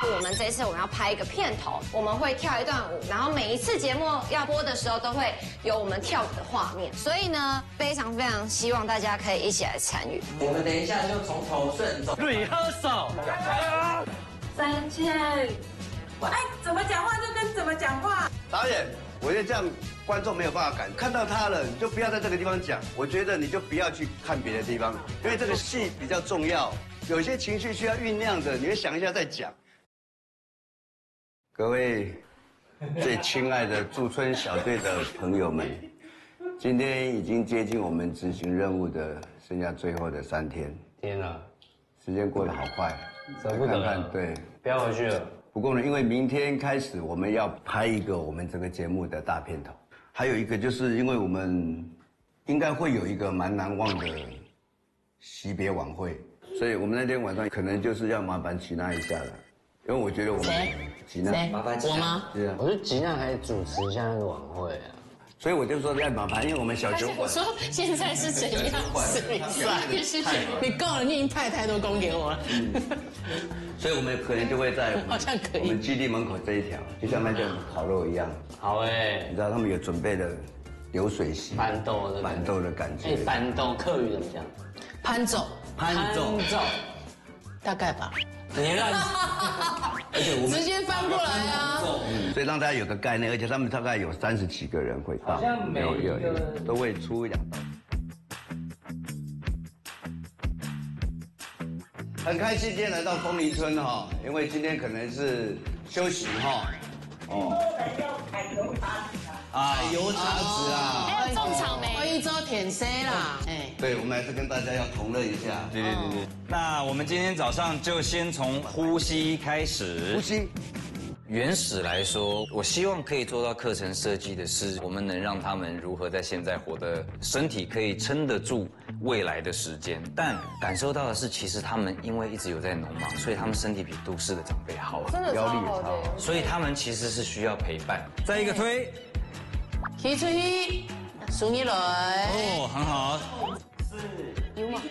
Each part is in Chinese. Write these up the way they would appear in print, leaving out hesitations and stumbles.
我们这次要拍一个片头，我们会跳一段舞，然后每一次节目要播的时候都会有我们跳舞的画面，所以呢，非常希望大家可以一起来参与。我们等一下就从头顺走。rehearsal。3000，哎，怎么讲话就跟怎么讲话。导演，我觉得这样观众没有办法感看到他了，你就不要在这个地方讲。我觉得你就不要去看别的地方，因为这个戏比较重要，有些情绪需要酝酿的，你会想一下再讲。各位最亲爱的驻村小队的朋友们，今天已经接近我们执行任务的剩下最后的3天。天哪，时间过得好快，舍不得。看，对，不要回去了。不过呢，因为明天开始我们要拍一个我们这个节目的大片头，还有一个就是因为我们应该会有一个蛮难忘的惜别晚会，所以我们那天晚上可能就是要麻烦吉娜一下了，因为我觉得我们吉娜麻烦我吗？是啊，我说吉娜还主持一下那个晚会啊。所以我就说要麻烦，因为我们小酒馆。我说现在是怎样？你够了，你已经派太多工给我了。所以我们可能就会在好像可以我们基地门口这一条，就像那个烤肉一样。好哎，你知道他们有准备的流水席、板豆的感觉。哎，板豆客语怎么讲？攀走，大概吧。你让，而且我们直接翻过来啊！所以让大家有个概念，而且他们大概有30几个人会到，好像每一个都会出1、2道。很开心今天来到枫林村哈，因为今天可能是休息哈。哦。啊，油茶籽啊！还有种草莓，我一周舔 C 啦，哎，对，我们还是跟大家要同乐一下。对。那我们今天早上就先从呼吸开始。呼吸。原始来说，我希望可以做到课程设计的是，我们能让他们如何在现在活的身体可以撑得住未来的时间。但感受到的是，其实他们因为一直有在农忙，所以他们身体比都市的长辈好，真的腰力也超好的。所以他们其实是需要陪伴。再一个推。提出去，数你来。哦，很好。有吗？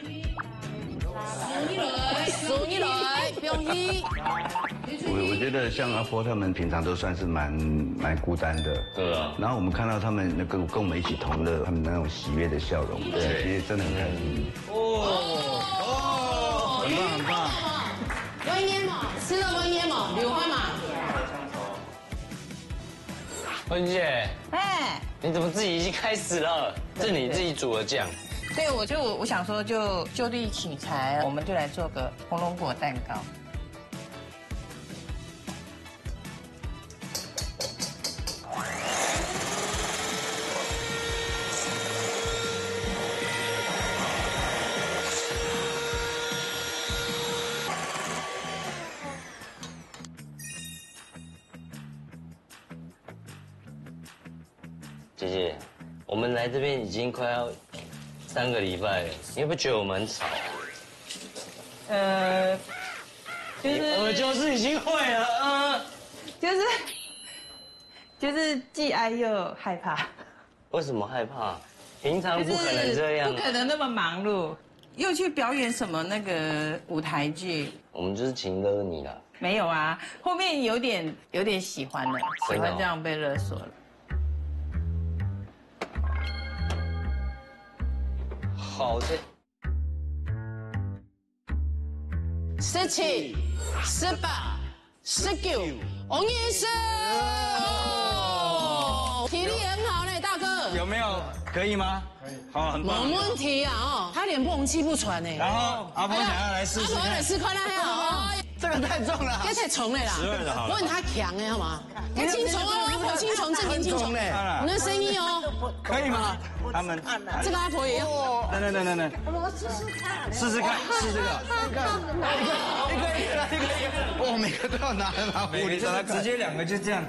数你来，不用去。我觉得像阿婆他们平常都算是蛮孤单的，对啊。然后我们看到他们那个跟我们一起同乐，他们那种喜悦的笑容，对，其实真的很开心。很棒很棒。温烟嘛，吃了温烟嘛，柳花嘛。温姐，哎，你怎么自己已经开始了？是你自己煮的酱。对，我想说就地取材，我们就来做个红龙果蛋糕。姐姐，我们来这边已经快要3个礼拜了，你会不会觉得我们很吵？我就是已经会了，就是既爱又害怕。为什么害怕？平常不可能这样，不可能那么忙碌，又去表演什么那个舞台剧。我们就是情勒你啦。没有啊，后面有点喜欢了，喜欢这样被勒索了。好的。17、18、19，王医生，体力很好嘞，大哥。有没有？可以吗？可以。好，很棒。没问题啊，哦，他脸不红气不喘呢。然后阿婆想要来试试看。阿婆来试看那呀，哦。这个太重了，这太重了啦。12的好了。问他强的好吗？年轻虫哦，火青虫，正年轻虫嘞。你那声音哦。可以吗？他们这个阿婆也要。等，我试试看。试试看，试这个。一个，我每个都要拿每个都要直接2个就这样。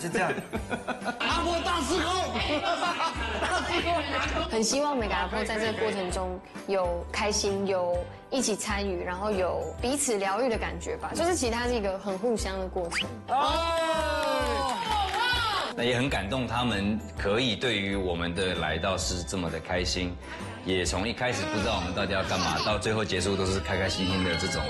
阿婆大失控，很希望每个阿婆在这个过程中有开心，有一起参与，然后有彼此疗愈的感觉吧。就是其实它是一个很互相的过程。那也很感动，他们可以对于我们的来到是这么的开心，也从一开始不知道我们到底要干嘛，到最后结束都是开开心心的这种，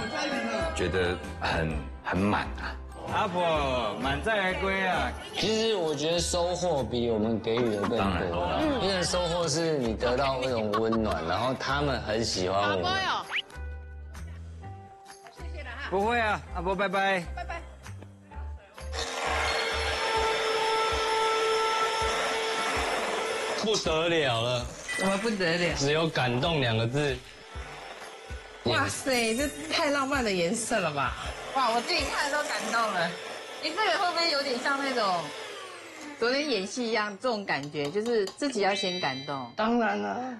觉得很满啊。阿婆满载而归啊！其实我觉得收获比我们给予的更多，因为收获是你得到那种温暖，然后他们很喜欢我们。谢谢了哈。不会啊，阿婆拜拜。拜拜。不得了了，怎么不得了？只有感动2个字。哇塞，这太浪漫的颜色了吧！哇，我自己看都感动了。你这个会不会有点像那种昨天演戏一样？这种感觉就是自己要先感动。当然了。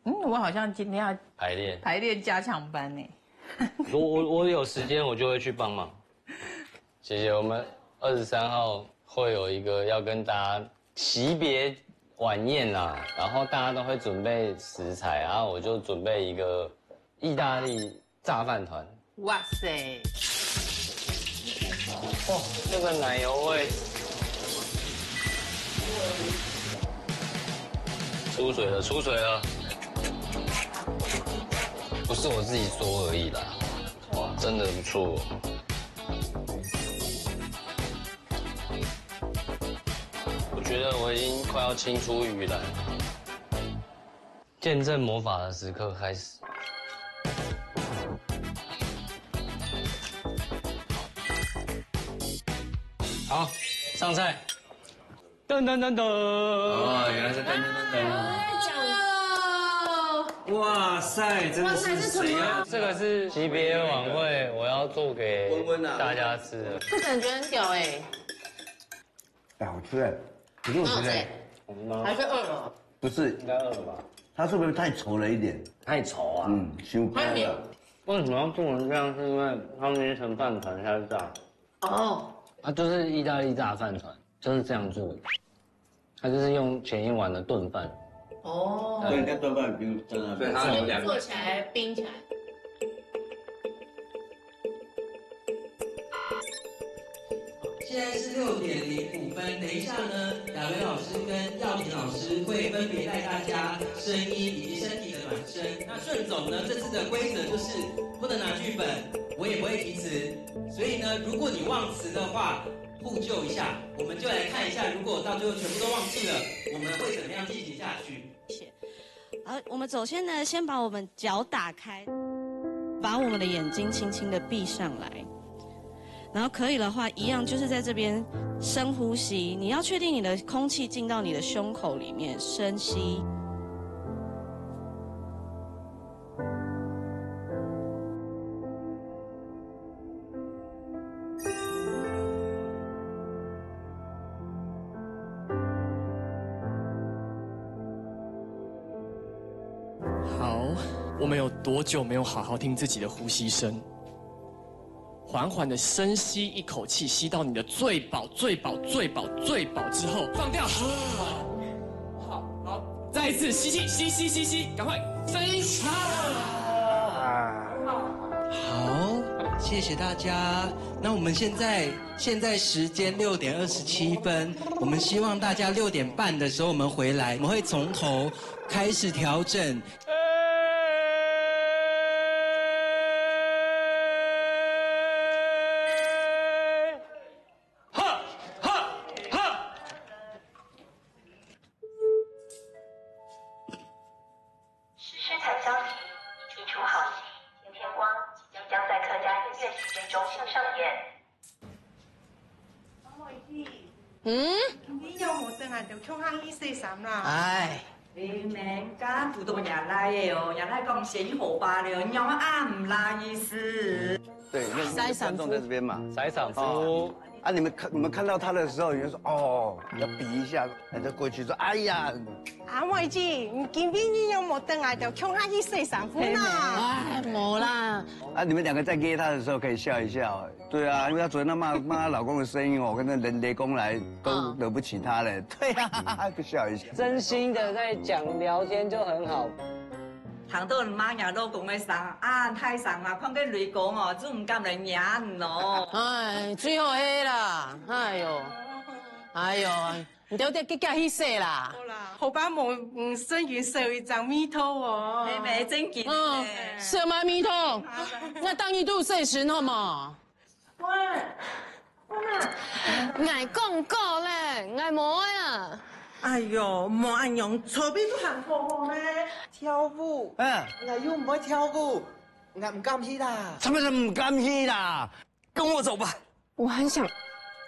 我好像今天要排练加强班呢。我有时间我就会去帮忙。谢谢。我们23号会有一个要跟大家惜别晚宴啊，然后大家都会准备食材，然后我就准备一个意大利炸饭团。哇塞！哦，这个奶油味，出水了，不是我自己说而已啦，哇，真的不错。我觉得我已经快要青出于蓝，见证魔法的时刻开始。好，上菜。噔噔噔噔。哦，原来是噔噔噔噔。哇塞，真的是谁呀？这个是级别晚会，我要做给大家吃的。这感觉很屌哎。好吃哎，可是我觉得还是饿了。不是，应该饿了吧？它是不是太稠了一点？太稠啊。修开了。为什么要做成这样？是因为它捏成饭团下去炸。哦。啊，就是意大利炸饭团，就是这样做的。它就是用前一晚的炖饭。哦。对，跟炖饭比真的。对，它有2个。做起来冰起来。现在是6点05分，等一下呢，雅薇老师跟耀廷老师会分别带大家声音以及身体的暖身。那顺总呢，这次的规则就是不能拿剧本，我也不会提词，所以呢，如果你忘词的话，互救一下，我们就来看一下，如果到最后全部都忘记了，我们会怎么样进行下去？我们首先呢，先把我们脚打开，把我们的眼睛轻轻的闭上来。然后可以的话，一样就是在这边深呼吸。你要确定你的空气进到你的胸口里面，深吸。好，我们有多久没有好好听自己的呼吸声？缓缓的深吸一口气，吸到你的最饱、最饱、最饱、最饱之后，放掉。好，再一次吸气，吸，赶快声音。好，谢谢大家。那我们现在时间6点27分，我们希望大家6点半的时候我们回来，我们会从头开始调整。你有冇等下就冲下去洗衫啦？哎，你们家不多伢来的哦，伢来讲先好罢了，你要按啦意思。对，那观众在这边嘛，采赏夫。啊，你们看到他的时候，你就说哦，要比一下，那就过去说，哎呀，阿妹子，今天你有冇等下就冲下去洗衫褲啦？哎，冇啦。啊，你们2个在约他的时候可以笑一笑。对啊，因为她昨天她骂她老公的声音哦，跟那雷公来都惹不起她嘞。对啊，就笑一笑。真心的在讲聊天就很好。行到妈呀，老公的伤啊，太伤啊！看见雷公哦，都唔敢来惹咯。哎，最好迄啦，哎呦，唔对得，结去洗啦。好啦，好把冇生完食一张米头哦。妹妹真紧。什么米头？那当一度睡时好吗？喂，爱讲过咧，爱无啊。哎呦，莫安用错边都喊好咩？跳舞，嗯，我又唔会跳舞，我唔甘去啦。什么是唔甘心啦？跟我走吧。我很想，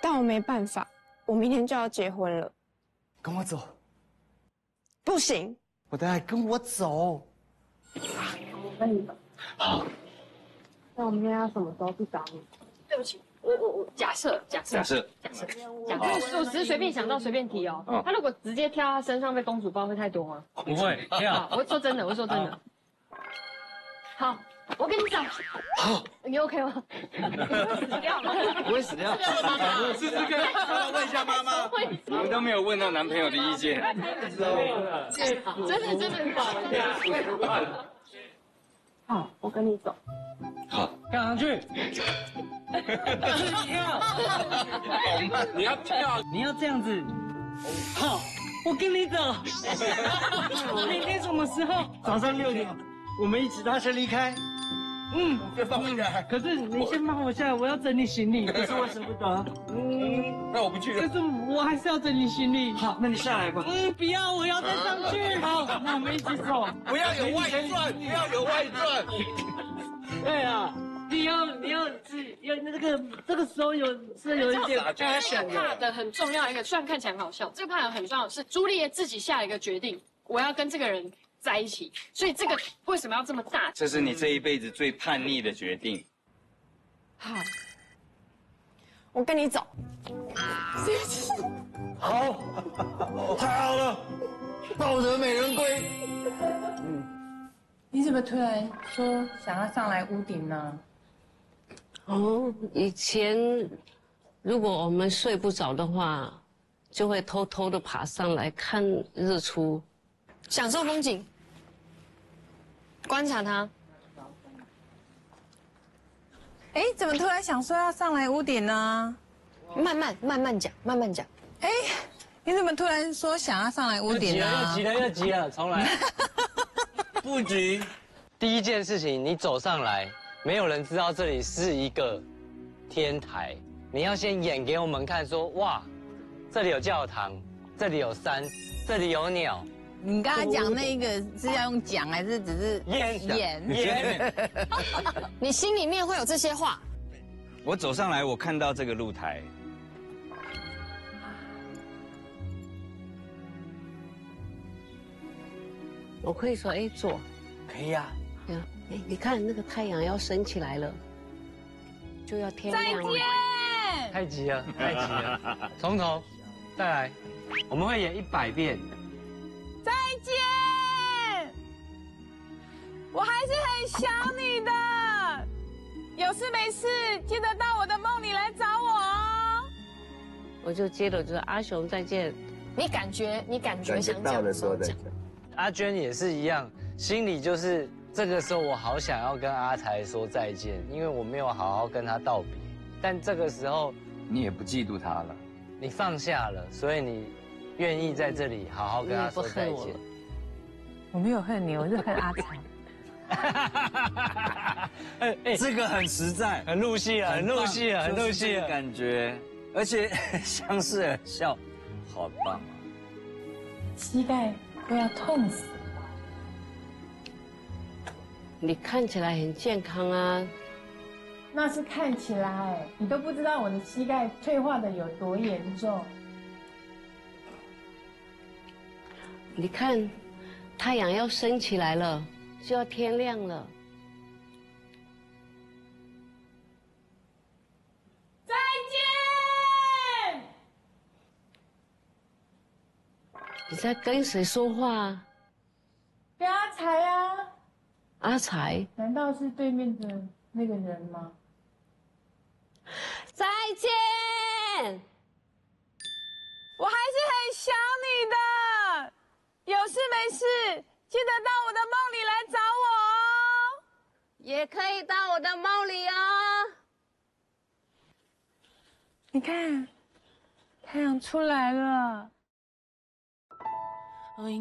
但我没办法，我明天就要结婚了。跟我走。不行，我的爱，跟我走。那你走。好。那我们今天要什么时候去找你？对不起，我假设，我只是随便想到随便提哦。他如果直接跳他身上被公主抱，会太多吗？不会，跳。我说真的，好，我跟你讲。好，你 OK 吗？死掉吗？不会死掉。试试看，问一下妈妈。我们都没有问到男朋友的意见。真的好。好，我跟你走。好，干上去。你要跳，你要这样子。好，我跟你走。明天什么时候？早上6点，我们一起搭车离开。别放我下。可是你先放我下来，我要整理行李，可是我舍不得。那我不去了。可是我还是要整理行李。好，那你下来吧。不要，我要再上去。好，那我们一起走。不要有外传，不要有外传。对啊，你要这个时候有一点 passion 怕的很重要一个，虽然看起来很好笑，这个怕的很重要是朱丽叶自己下了一个决定，我要跟这个人在一起，所以这个为什么要这么大？这是你这一辈子最叛逆的决定。好，我跟你走。好，太好了，抱得美人归。你怎么突然说想要上来屋顶呢？哦，以前如果我们睡不着的话，就会偷偷的爬上来看日出，享受风景，观察它。哎，怎么突然想说要上来屋顶呢？慢慢讲。哎，你怎么突然说想要上来屋顶呢？又急了，重来。不急。第一件事情，你走上来，没有人知道这里是一个天台，你要先演给我们看，说哇，这里有教堂，这里有山，这里有鸟。你刚才讲那个是要用讲还是只是演？你心里面会有这些话。我走上来，我看到这个露台。我可以说，哎，坐。可以啊。对啊，哎，你看那个太阳要升起来了，就要天亮了。再见。太急了，从头再来，我们会演100遍。再见，我还是很想你的。有事没事记得到我的梦里来找我哦。我就接着就是阿雄再见。你感觉想讲的时候讲。阿娟也是一样，心里就是这个时候我好想要跟阿才说再见，因为我没有好好跟他道别。但这个时候你也不嫉妒他了，你放下了，所以你愿意在这里好好跟他说再见。我没有恨你，我是恨阿才。这个很实在，很入戏了，很入戏了，很入戏了，感觉，而且相视而笑，好棒啊！膝盖都要痛死了。你看起来很健康啊。那是看起来，你都不知道我的膝盖退化的有多严重。你看，太阳要升起来了，就要天亮了。再见。你在跟谁说话？跟阿才啊。阿才？难道是对面的那个人吗？再见，我还是很想你的。有事没事记得到我的梦里来找我哦。也可以到我的梦里哦。你看，太阳出来了。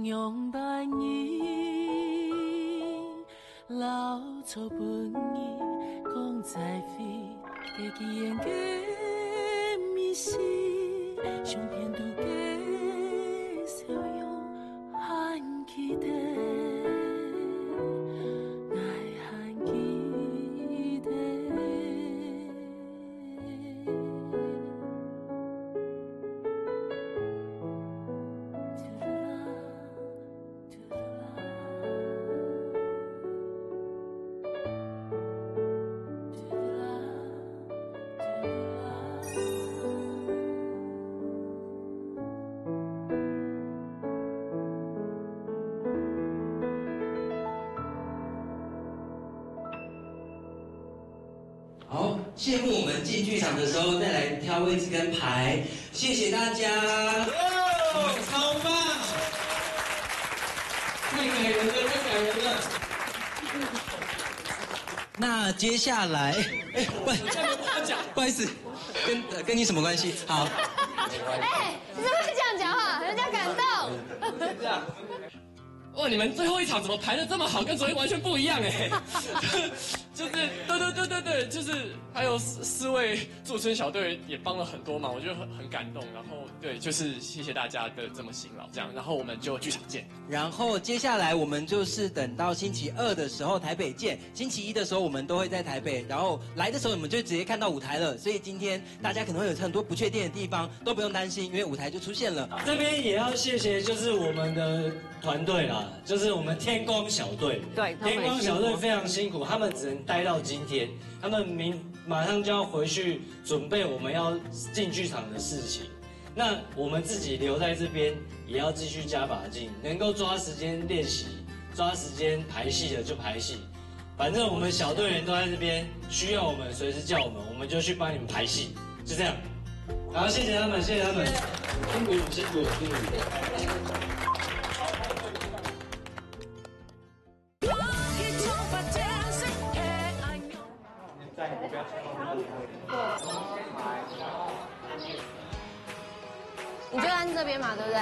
用伴你老草本意讲在飞，家己演嘅的是上片度的笑容和期待，爱和期待。好，谢幕我们进剧场的时候再来挑位置跟排，谢谢大家。哦，超棒！太感人了，太感人了。那接下来，不好意思，跟你什么关系？好。哎，你怎么会这样讲话？人家感动。这样。哇，你们最后一场怎么排得这么好，跟昨天完全不一样哎！就是对，就是还有四位驻村小队也帮了很多忙，我觉得很感动。然后对，就是谢谢大家的这么辛劳，这样，然后我们就剧场见。然后接下来我们就是等到星期二的时候台北见，星期一的时候我们都会在台北，然后来的时候你们就直接看到舞台了。所以今天大家可能会有很多不确定的地方，都不用担心，因为舞台就出现了。这边也要谢谢就是我们的团队啦，就是我们天光小队。对，天光小队非常辛苦，他们只能待到今天，他们马上就要回去准备我们要进剧场的事情。那我们自己留在这边，也要继续加把劲，能够抓时间练习，抓时间排戏的就排戏。反正我们小队员都在这边，需要我们随时叫我们就去帮你们排戏，就这样。好，谢谢他们，谢谢他们，辛苦辛苦辛苦。你就按这边嘛，对不对？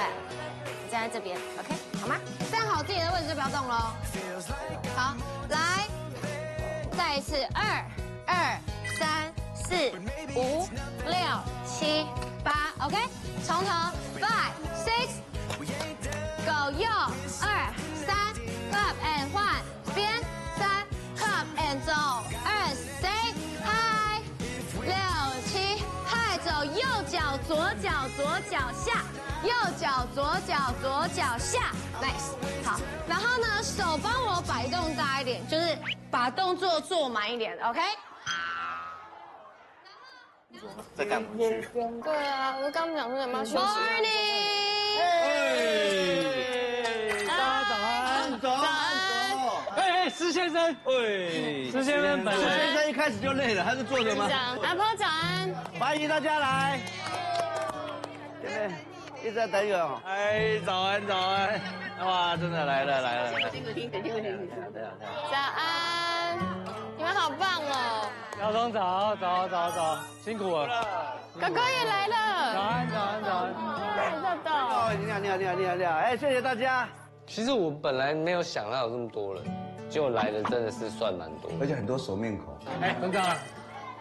你站在这边 ，OK， 好吗？站好自己的位置就不要动喽。好，来，再一次，2、2、3、4、5、6、7、8 ，OK， 从头 5、6 ，Go 右2、3 ，Up and 换边3 ，Up and 走2 ，Say Hi 6、7。走右脚左脚左脚下，右脚左脚左脚下 ，nice。好，然后呢，手帮我摆动大一点，就是把动作做满一点 ，OK？ 再赶回去。对啊，我刚讲说有没有休息 ？Morning。大家早安，早安。哎，施先生，施先生本来，施先生一开始就累了，他是坐着吗？阿婆早安，欢迎大家来。一直在等人哦。哎，早安早安，哇，真的来了。早安，你们好棒哦。小松早，辛苦了。哥哥也来了。早安。豆豆。哦，你好，哎，谢谢大家。其实我本来没有想到有这么多人，结果来的真的是算蛮多，而且很多熟面孔。哎，村长，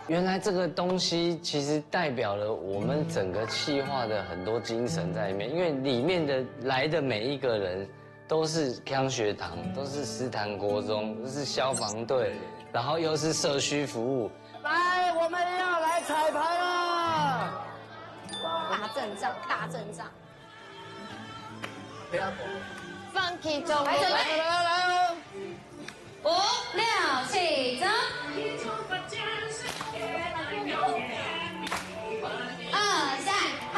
原来这个东西其实代表了我们整个企划的很多精神在里面，因为里面的来的每一个人都是康学堂，都是斯坦国中，都是消防队，然后又是社区服务。来，我们要来彩排了。大阵仗。Funky 走，来哦！5、6、7，走。2、3，嗨！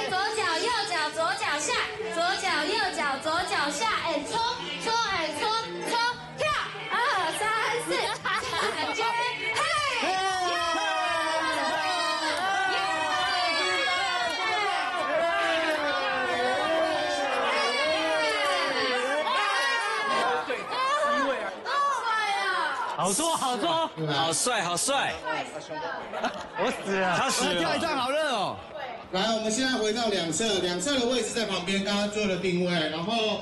左脚右脚左脚下，左脚右脚左脚下，哎，搓，跳！2、3、4，感觉，嘿！好做，好帅！我死了，他死了，跳一段好热哦。来，我们现在回到两侧的位置在旁边，刚刚做了定位，然后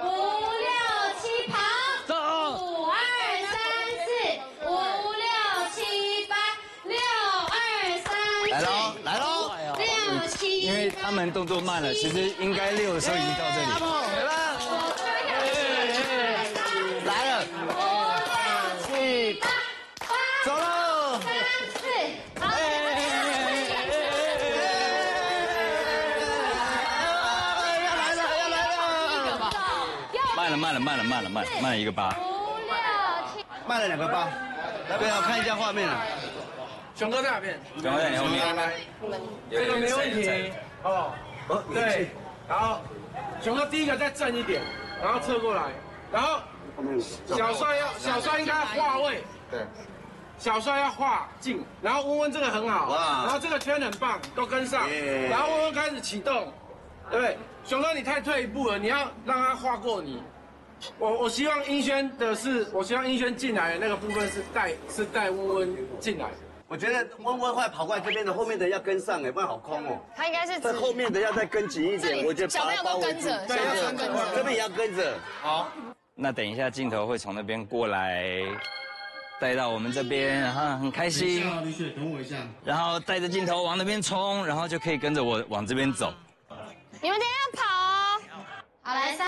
5、6、7，跑！走！5、2、3、4、5、6、7、8，6、2、3、4，来喽，来喽！6、7，因为他们动作慢了，其实应该6的时候已经到这里。来了，5、6、7，走喽！慢了1个8，慢了2个8。对啊，我看一下画面了。熊哥在哪边？熊哥在你后面。来，这个没问题。哦，对，然后熊哥第一个再正一点，然后侧过来，然后小帅应该画位，对，小帅要画近，然后温温这个很好，然后这个圈很棒，都跟上，然后温温开始启动，对不对？熊哥你太退一步了，你要让他画过你。我希望英轩的是，我希望英轩进来的那个部分是带温温进来。我觉得温温快跑过来这边的，后面的要跟上哎，不然好空哦。他应该是在后面的要再跟紧一点，我觉得小朋友都跟着，对，要跟着，这边也要跟着。好，那等一下镜头会从那边过来，带到我们这边，然后很开心。李雪，等我一下。然后带着镜头往那边冲，然后就可以跟着我往这边走。你们等一下跑哦。好，来3、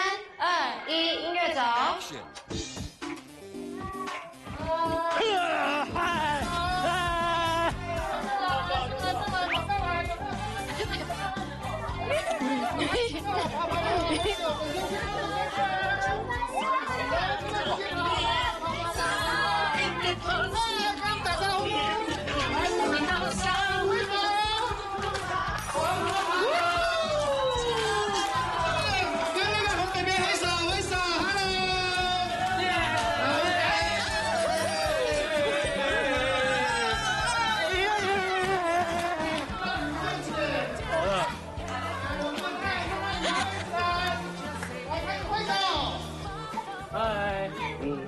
2、1，音乐走。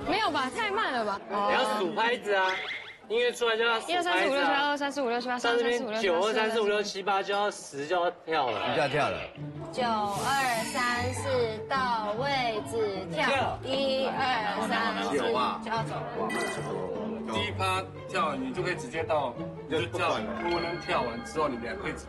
没有吧？太慢了吧？你要数拍子啊！音乐出来就要数1、2、3、4、5、6、7、8，2、3、4、5、6、7、8，到这边9、2、3、4、5、6、7、8就要10就要跳了，就要跳了。9、2、3、4，到位置跳。1、2、3、4，就要走了。第一趴跳完，你就可以直接到，你就叫温温跳完之后，你俩可以直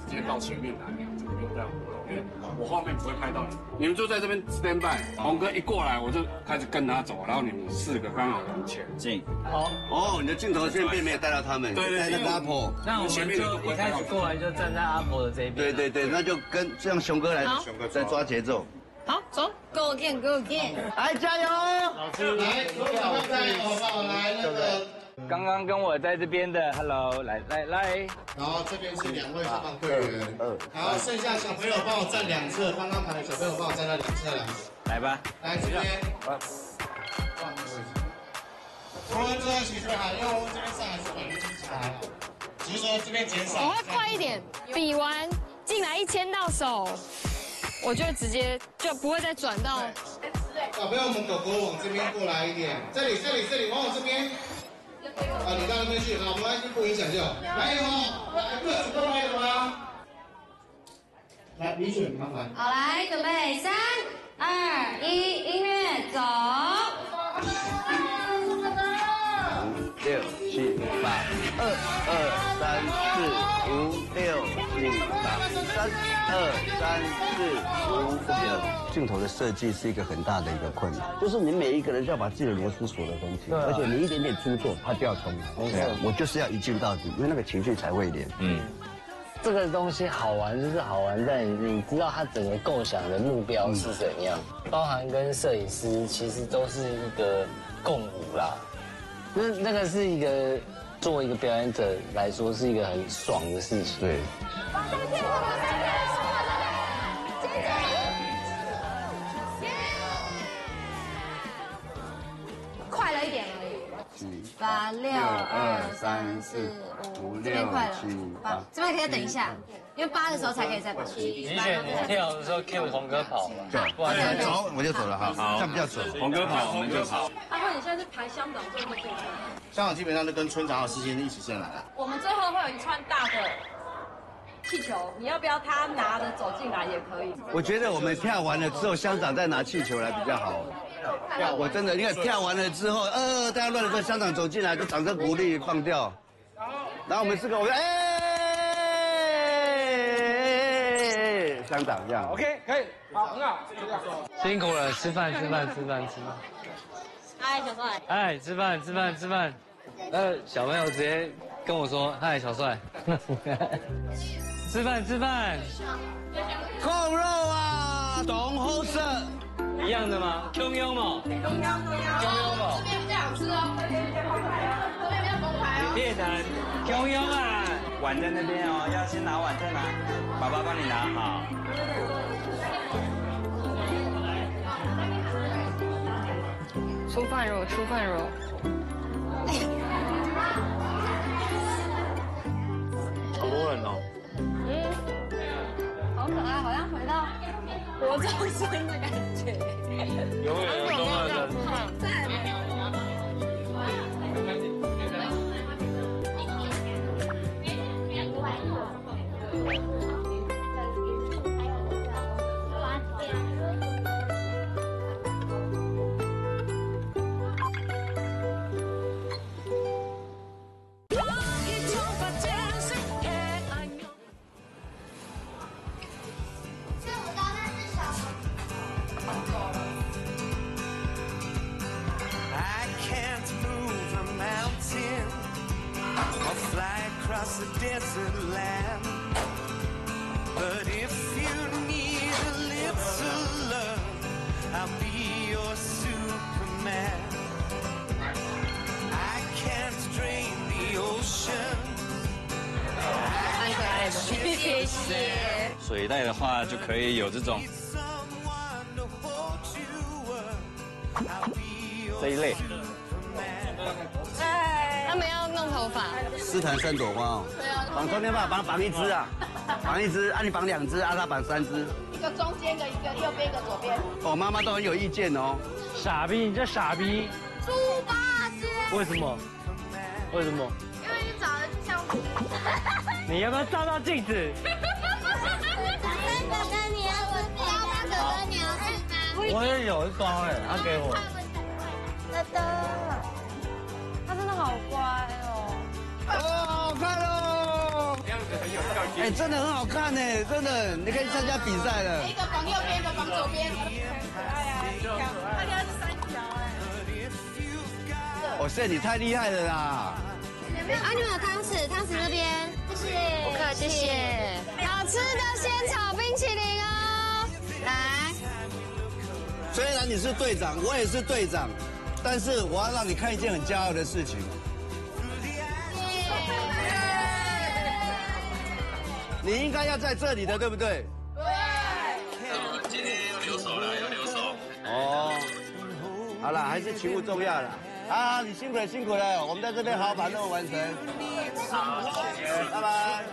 接到前面来，就不用这样活动，因为我后面不会拍到你。你们就在这边 stand by，红哥一过来我就开始跟他走，然后你们4个刚好从前进。好，哦，你的镜头线并没有带到他们，对，带到阿婆。那我们就一开始过来就站在阿婆的这边。对，那就跟让熊哥来，再抓节奏。好，走 ，Go again，Go again， 来加油！老师，来，左手放在好不好？来那个。刚刚跟我在这边的 ，Hello， 来。然后这边是2位消防队员，然后剩下小朋友帮我站2侧，刚刚排的小朋友帮我站到2侧来。来吧，来这边。温温这段其实还用这边上来是稳定起来，只是说这边减少。我会快一点，比完进来一牵到手，我就直接就不会再转到。小朋友们，狗狗往这边过来一点，这里，往我这边。你到那边去，好，没关系，不影响就好。来，有各组过来有吗？来，李雪，麻烦。好，来，准备3、2、1，音乐走。5、6、7、8，2、2、3、4、5、6、7、8，3、2、3、4、5、6。镜头的设计是一个很大的一个困难，就是你每一个人就要把自己的螺丝锁得很紧，而且你一点点出错，它就要冲。我就是要一镜到底，因为那个情绪才会连。这个东西好玩就是好玩在你知道它整个构想的目标是怎样，包含跟摄影师其实都是一个共舞啦。那个是一个做一个表演者来说是一个很爽的事情。对。快了一点而已。8、6、2、3、4、5，这边快了。8，这边可以等一下，因为8的时候才可以再跑。你选跳的时候 Q 红哥跑嘛？对，走我就走了哈，这样比较准。红哥跑，我们就跑。阿慧，你现在是排香港最后这一圈。香港基本上都跟村长和事先一起先来了。我们最后会有一串大的气球，你要不要他拿着走进来也可以。我觉得我们跳完了之后，乡长再拿气球来比较好。我真的，你看跳完了之后，大家乱了，跟乡长走进来，就掌声鼓励放掉。然后我们4个，我们乡长这样。OK， 可以，好，很好，就这样。辛苦了，吃饭。嗨，小帅。哎，吃饭。小朋友直接跟我说：“嗨，小帅。”吃饭。控肉啊，懂红色。一样的吗？中庸嘛。中庸嘛。这边比较好吃哦。这边比较澎湃哦。骗人，中庸啊。碗在那边哦，要先拿碗再拿，爸爸帮你拿好。出饭肉。好多人哦。好可爱，好像回到国中生的感觉。永远有多少人？在。The desert land, but if you need a little love, I'll be your Superman. I can't drain the ocean. 谢谢。水袋的话就可以有这种这一类。他们要弄头发。斯坦3朵花哦。对啊。绑中间吧，绑一只啊，绑一只，你绑2只，他绑3只。一个中间的，一个右边，一个左边。哦，妈妈都很有意见哦。傻逼，你这傻逼。猪八戒。为什么？因为你长得像猪。你要不要照照镜子？哥哥，你要吃吗？哥哥，你要吃吗？我也有一双哎，他给我。真的，他真的好乖哦。好看哦！这样子很有效果。真的很好看呢，真的，你可以参加比赛了。一个绑右边，一个绑左边。可爱啊，他家是3条哦，谢你太厉害了啦！你们有汤匙，汤匙这边，谢谢。不客气，谢谢。好吃的仙草冰淇淋哦，来。虽然你是队长，我也是队长，但是我要让你看一件很骄傲的事情。你应该要在这里的，对不对？对。今天要留守了，要留守。哦，好了，还是勤务重要了。啊，你辛苦了，辛苦了，我们在这边好好把任务完成。好，谢谢，拜拜。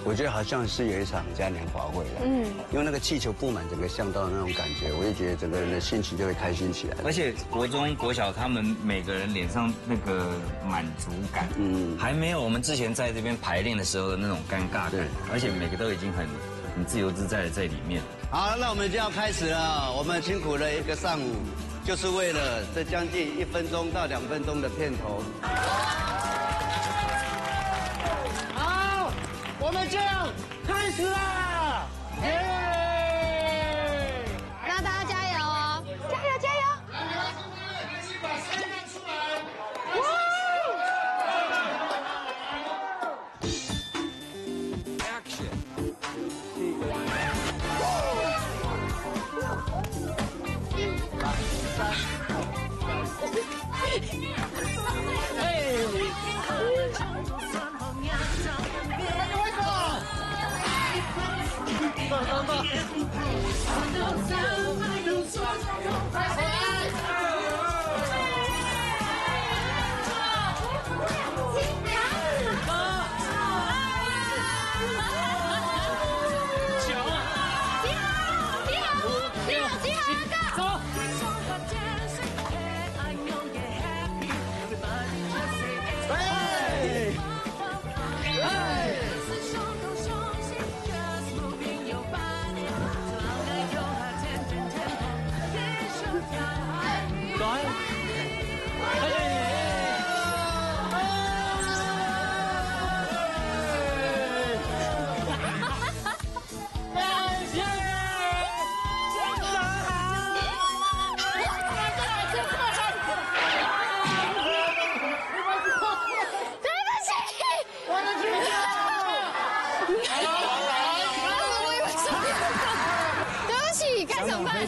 我觉得好像是有一场嘉年华会了，因为那个气球布满整个巷道的那种感觉，我就觉得整个人的心情就会开心起来。而且国中、国小他们每个人脸上那个满足感，还没有我们之前在这边排练的时候的那种尴尬感，而且每个都已经很自由自在的在里面。好，那我们就要开始了，我们辛苦了一个上午，就是为了这将近1分钟到2分钟的片头。好，我们就要开始啦！耶！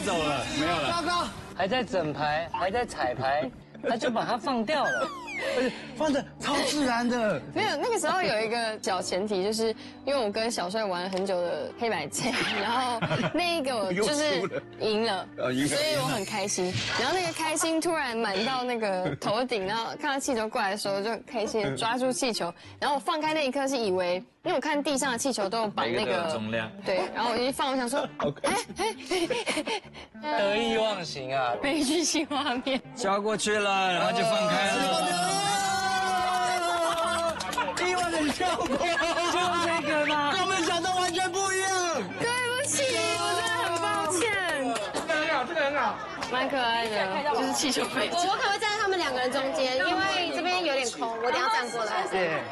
走了，没有了。糟糕，还在整排，还在彩排，他就把它放掉了，而且放的超自然的。没有，那个时候有一个小前提，就是因为我跟小帅玩了很久的黑白键，然后那一个我就是赢了，所以我很开心。然后那个开心突然满到那个头顶，然后看到气球过来的时候就开心地抓住气球，然后我放开那一刻是以为。因为我看地上的气球都有绑那个重量，对，然后我一放，我想说，得意忘形啊，悲剧性画面，交过去了，然后就放开了，意外的效果，就这个吗？跟我们想的完全不一样。对不起，我真的很抱歉。这个很好，这个很好，蛮可爱的，就是气球飞。我可不可以站在他们两个人中间？因为这边有点空，我等下站过来。对。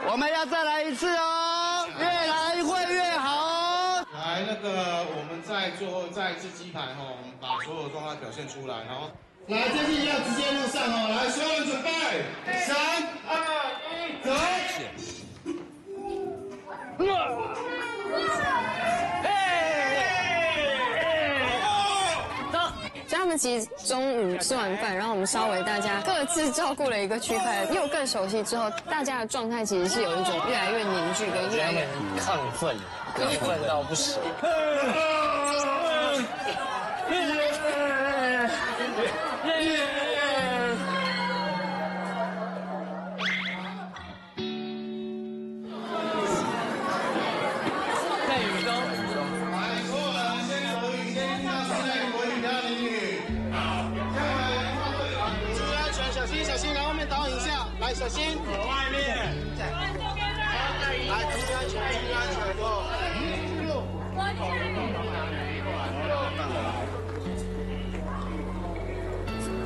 我们要再来一次哦，越来会越好。来，那个我们在最后再一次击盘哦，我们把所有的状态表现出来，然后来这次要直接录上哦，来，所有人准备，3、2、1，走。所以他们其实中午吃完饭，然后我们稍微大家各自照顾了一个区块，又更熟悉之后，大家的状态其实是有一种越来越凝聚跟越来越亢奋到不行。在雨中，来，所有人先合影，先到室内合影，不要淋雨。下来，注意安全，小心小心，来外面导引一下，来小心，外面。来，注意安全，注意安全哦。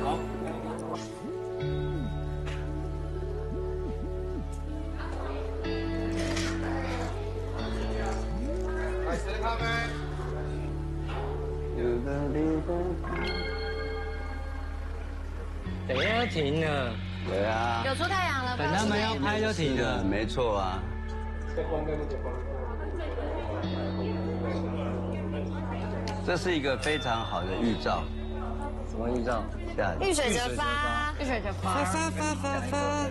好。来，谁的咖啡？等一下要停了。对啊。有出太阳了，等他们要拍就停了。没错啊。这是一个非常好的预兆。什么预兆？遇水则发，遇水则发。发。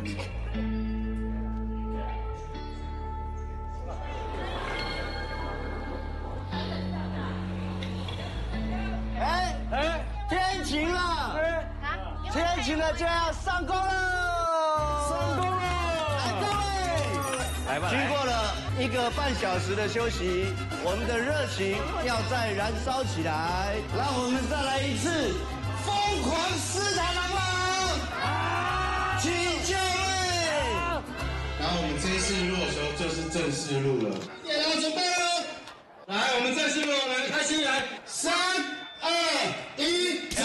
天晴了，天晴了就要上工了，上工了！各位，来吧，经过了1个半小时的休息，我们的热情要再燃烧起来，让我们再来一次疯狂斯坦狼王，请就位。然后我们这一次录的时候就是正式录了，大家准备了，来，我们正式录，我们开心来，3、2、1，走！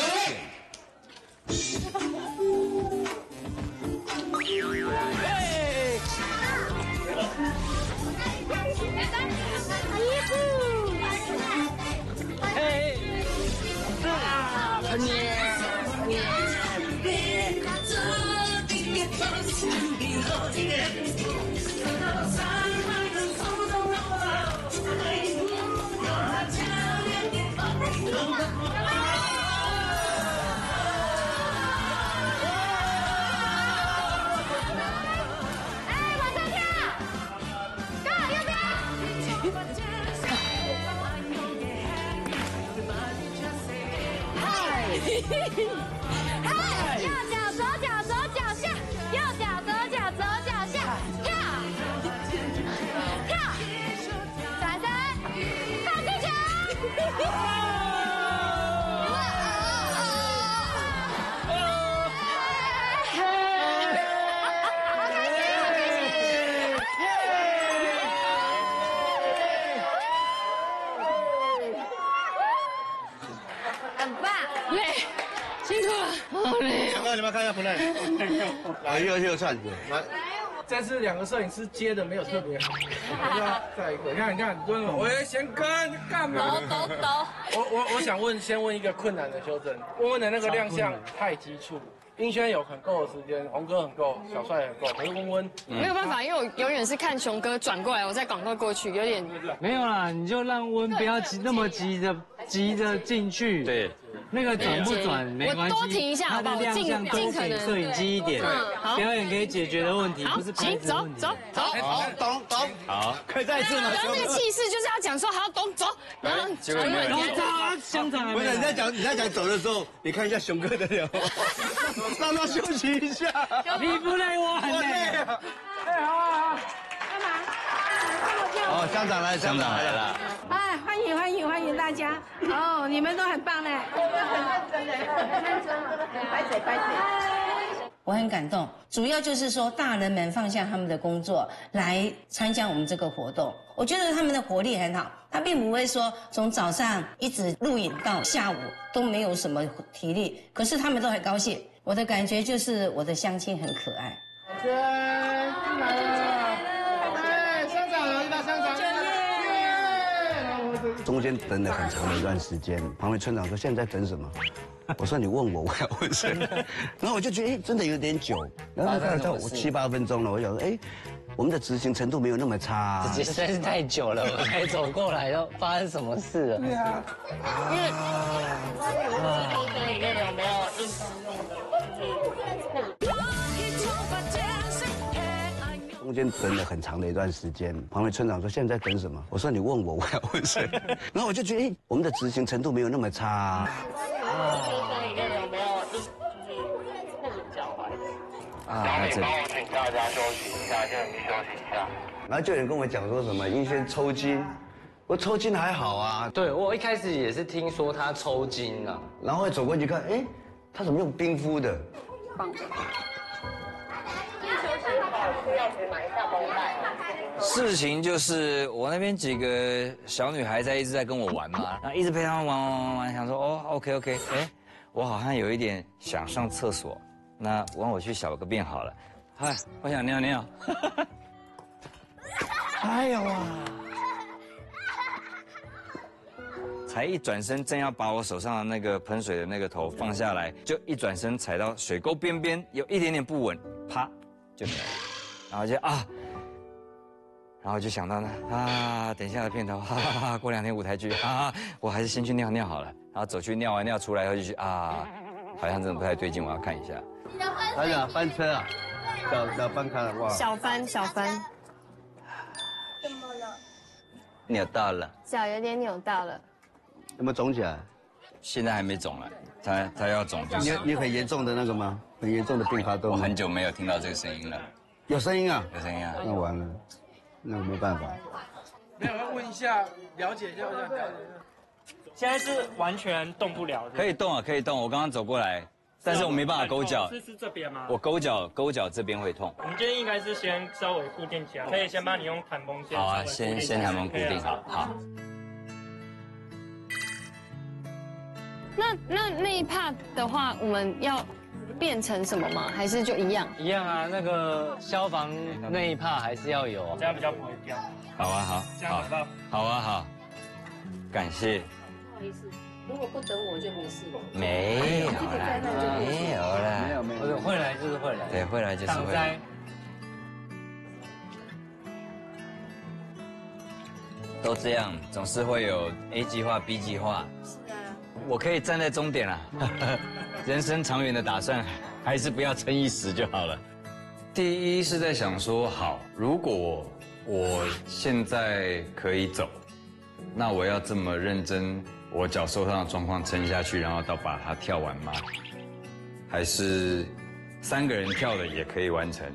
右脚左脚左脚下，右脚左脚左脚下，跳，跳，转身，放地球。你们看一下不累，来又串子，来，这次2个摄影师接的没有特别好，再一个，你看，喂，贤哥，你干嘛？抖。我想先问一个困难的修正，温温的那个亮相太急促。英轩有很够的时间，红哥很够，小帅很够，可是温温没有办法，因为我永远是看熊哥转过来，我再赶快过去，有点没有啦，你就让温不要那么急着进去。对，那个转不转没关系，我多停一下好不好？他的亮相多给摄影机一点，表演可以解决的问题，不是拍子的问题。走。好，懂。好，可以再一次吗？然后那个气势就是要讲说好，走，然后结果没有走啊，乡长还没。不是你在讲走的时候，你看一下熊哥的脸，让他休息一下。你不累，我很累。好。干嘛？哦，乡长来了。哎，欢迎大家！哦，你们都很棒嘞，很认真，白嘴。我很感动，主要就是说大人们放下他们的工作来参加我们这个活动，我觉得他们的活力很好，他并不会说从早上一直录影到下午都没有什么体力，可是他们都很高兴。我的感觉就是我的乡亲很可爱。进来了，哎，乡长有一大乡长，中间等了很长的一段时间，旁边村长说现在等什么？我说你问我要问谁？然后我就觉得真的有点久，然后看到我7、8分钟了，我想说我们的执行程度没有那么差。这实在是太久了，我才走过来，要发生什么事了？对啊，因为里面有没有印象中间等了很长的一段时间，旁边村长说现在等什么？我说你问我要问谁？然后我就觉得我们的执行程度没有那么差。里面有没有脚踝？这里。帮我请大家休息一下，就你休息一下。然后就有人跟我讲说什么英轩抽筋，我抽筋还好啊。对，我一开始也是听说他抽筋啊，然后走过去看，他怎么用冰敷的？棒的。事情就是我那边几个小女孩一直在跟我玩嘛，然后一直陪她们玩，想说OK，我好像有一点想上厕所，那我去小个便好了。嗨，我想尿尿。哎呦哇！才一转身，正要把我手上的那个喷水的那个头放下来，就一转身踩到水沟边边，有一点点不稳，啪就没了。然后然后就想到呢等一下的片头，过2天舞台剧我还是先去尿尿好了。然后走去尿完尿出来以后就去好像真的不太对劲，我要看一下。班长翻车啊！小翻开了哇！小翻。怎么了？扭到了，脚有点扭到了。有没有肿起来？现在还没肿了，他要肿就是。你很严重的那个吗？很严重的并发症。我很久没有听到这个声音了。有声音啊？有声音啊。那完了，那没办法。没有，要问一下，了解一下。现在是完全动不了的。可以动啊，可以动。我刚刚走过来，但是我没办法勾脚。是这边吗？我勾脚这边会痛。我们今天应该是先稍微固定起来，可以先帮你用弹绷先。好啊，先弹绷固定好。那一 part 的话，我们要变成什么吗？还是就一样？一样啊，那个消防那一 part 还是要有啊，这样比较不会掉。好啊，好，这样好。好啊，好。感谢。不好意思，如果不等我就没事了。没有了。会来就是会来。对，会来就是会来。都这样，总是会有 A 计划、B 计划。是啊。我可以站在终点了，人生长远的打算还是不要撑一时就好了。第一是在想说，好，如果我现在可以走，那我要这么认真我脚受伤的状况撑下去，然后到把它跳完吗？还是3个人跳的也可以完成？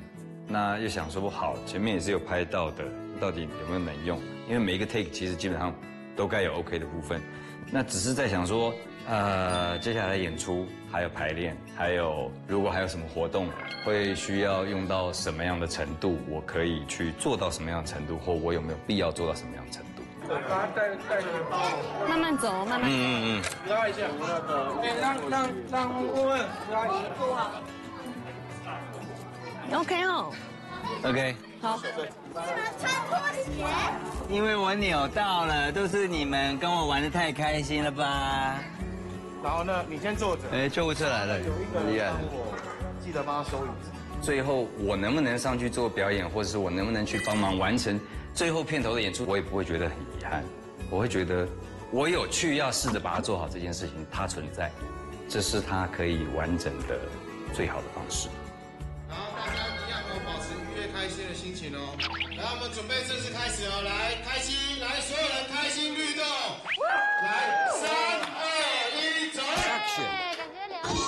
那又想说好，前面也是有拍到的，到底有没有能用？因为每一个 take 其实基本上都该有 OK 的部分，那只是在想说，接下来演出还有排练，还有如果还有什么活动会需要用到什么样的程度，我可以去做到什么样的程度，或我有没有必要做到什么样的程度？把它带慢慢走，慢慢走。拉一下，让顾问拉一下。 OK 哦 OK， 好。因为我扭到了，都是你们跟我玩得太开心了吧？然后呢，你先坐着。哎，救护车来了，很厉害。记得帮他收椅子。最后我能不能上去做表演，或者是我能不能去帮忙完成最后片头的演出，我也不会觉得很遗憾。我会觉得我有去要试着把它做好这件事情，它存在，这是它可以完整的最好的方式。 然后大家一样都保持愉悦开心的心情哦。来，我们准备正式开始哦。来，开心，来，所有人开心律动。来，3、2、1，走。感觉了解。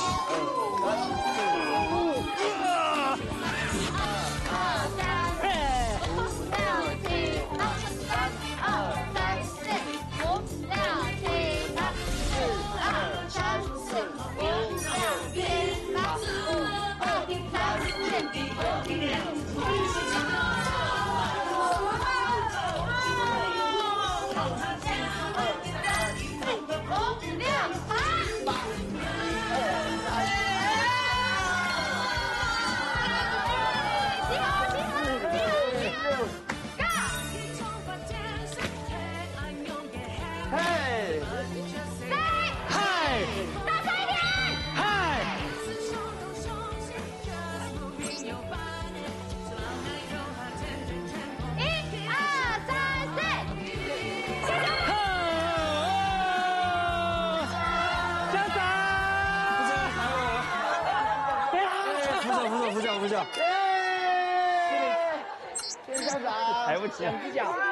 来不及，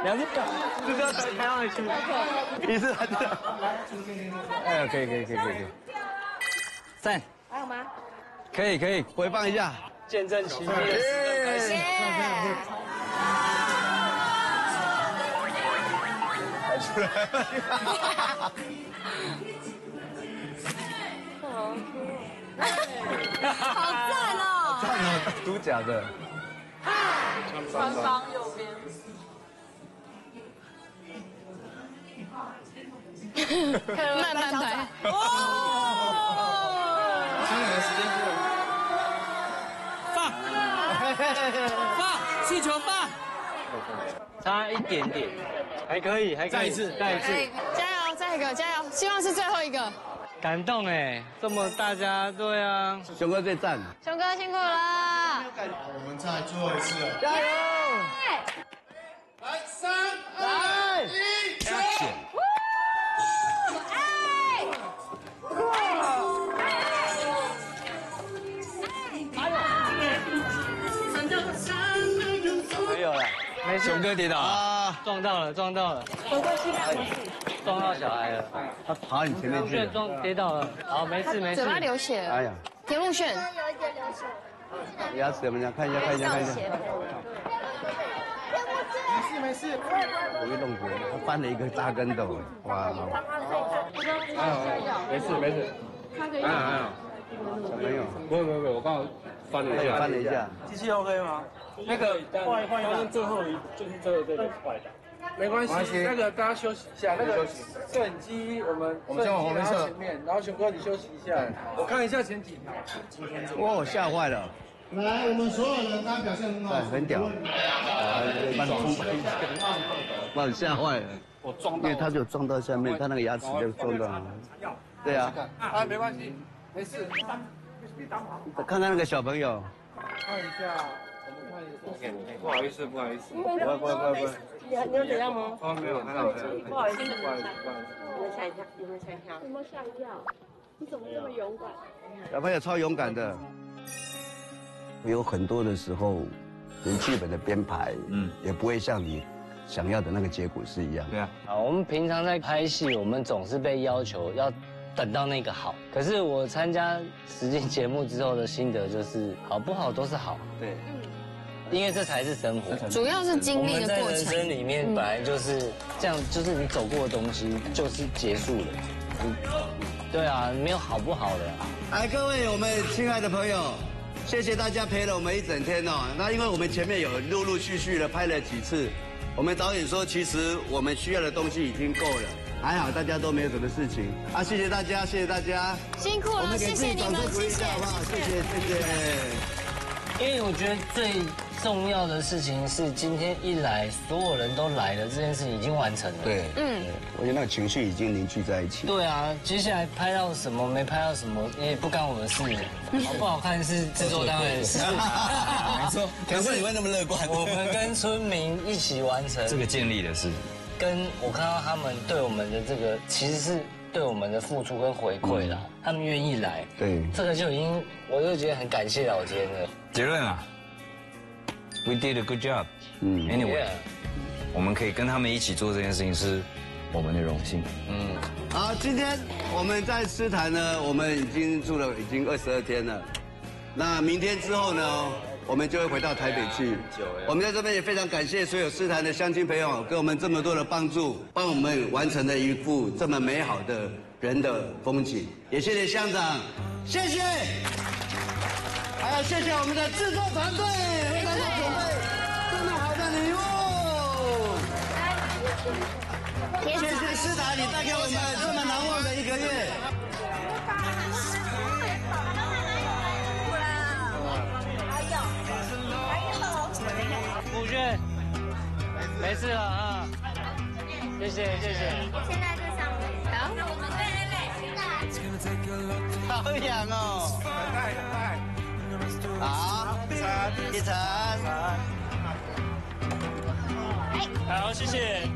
两只脚，就是要抬上去，你是还是？哎，可以，赞，还有吗？可以，回放一下，见证奇迹的时刻开始。抬出来，好赞哦！赞哦，独角的。 官方右边。慢慢排。今年时间放，气球放，差一点点，还可以，再一次，加油，再一个，加油！希望是最后一个。感动哎，这么大家，对啊，熊哥最赞，熊哥辛苦了。我们再最后一次了，加油！来，3、2、1，Action！ 没有了，没事，熊哥跌倒啊，撞到了，没关系，撞到小孩了，他爬你前面去了，跌倒了，好，没事，嘴巴流血了。哎呀，田路炫，有一点流血。牙齿怎么样？看一下。没事。我一弄过，他翻了一个大跟斗，哇！没事。还好。小朋友，不会，我刚好翻了一下。机器 OK 吗？那个换一下，最后就是这个坏的。没关系，那个大家休息一下。那个摄影机我们先往后面侧前面，然后熊哥你休息一下，我看一下前几条。哇，我吓坏了。来，我们所有人他表现很好，很屌，把我吓坏了。因为他就撞到下面，他那个牙齿就撞到。对啊。啊，没关系，没事。看看那个小朋友。看一下，我们看一下。不好意思。不。你有怎样吗？哦，没有，还好。不好意思。有没有吓一跳？有没有吓一跳？你怎么这么勇敢？小朋友超勇敢的。有很多的时候，连剧本的编排，也不会像你想要的那个结果是一样。对啊，啊，我们平常在拍戏，我们总是被要求要等到那个好。可是我参加实境节目之后的心得就是，好不好都是好。对，因为这才是生活，主要是经历的过程。我们在人生里面本来就是这样，就是你走过的东西就是结束了。对啊，没有好不好的。来，各位我们亲爱的朋友，谢谢大家陪了我们一整天哦。那因为我们前面有陆陆续续的拍了几次，我们导演说其实我们需要的东西已经够了，还好大家都没有什么事情啊。谢谢大家，谢谢大家，辛苦了，谢谢你们，谢谢，好不好？谢谢，谢谢。因为我觉得最重要的事情是，今天一来，所有人都来了，这件事情已经完成了。对，我觉得那个情绪已经凝聚在一起。对啊，接下来拍到什么，没拍到什么，也不干我的事。好不好看是制作单位的事。没错，可是你会那么乐观？我们跟村民一起完成这个建立的事。跟我看到他们对我们的这个，其实是对我们的付出跟回馈啦，他们愿意来，对，这个就已经，我就觉得很感谢老天了。结论啊 ，We did a good job。Anyway， 我们可以跟他们一起做这件事情是我们的荣幸。好，今天我们在诗坛呢，我们已经住了已经22天了。那明天之后呢，我们就会回到台北去。我们在这边也非常感谢所有诗坛的乡亲朋友，给我们这么多的帮助，帮我们完成了一幅这么美好的人的风景。也谢谢乡长，谢谢。还有谢谢我们的制作团队，为大家准备这么好的礼物。谢谢诗坛，你带给我们这么难忘的一个月。吴轩，没事了啊，谢谢谢谢。现在就上位，好，那我们好痒哦。好，一层。好，谢谢。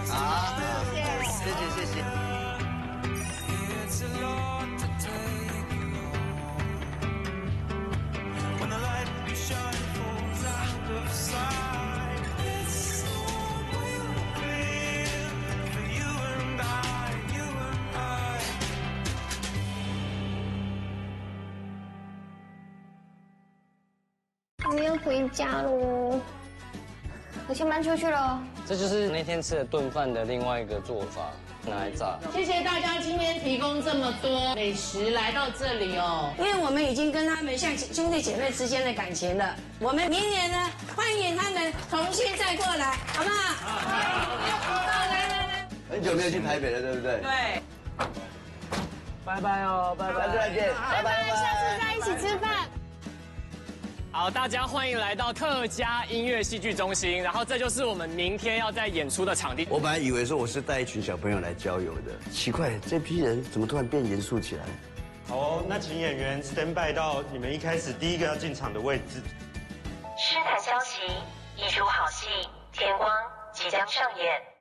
好，谢谢谢谢。我要回家喽，我先搬出去了。这就是那天吃的炖饭的另外一个做法，拿来炸。谢谢大家今天提供这么多美食来到这里哦，因为我们已经跟他们像兄弟姐妹之间的感情了。我们明年呢，欢迎他们重新再过来，好不好？好，来。很久没有去台北了，对不对？对。拜拜哦，拜拜，再见，拜拜，下次再一起吃饭。好，大家欢迎来到客家音乐戏剧中心，然后这就是我们明天要在演出的场地。我本来以为说我是带一群小朋友来郊游的，奇怪，这批人怎么突然变严肃起来？好哦，那请演员 stand by 到你们一开始第一个要进场的位置。诗坛消息，一出好戏《天光》即将上演。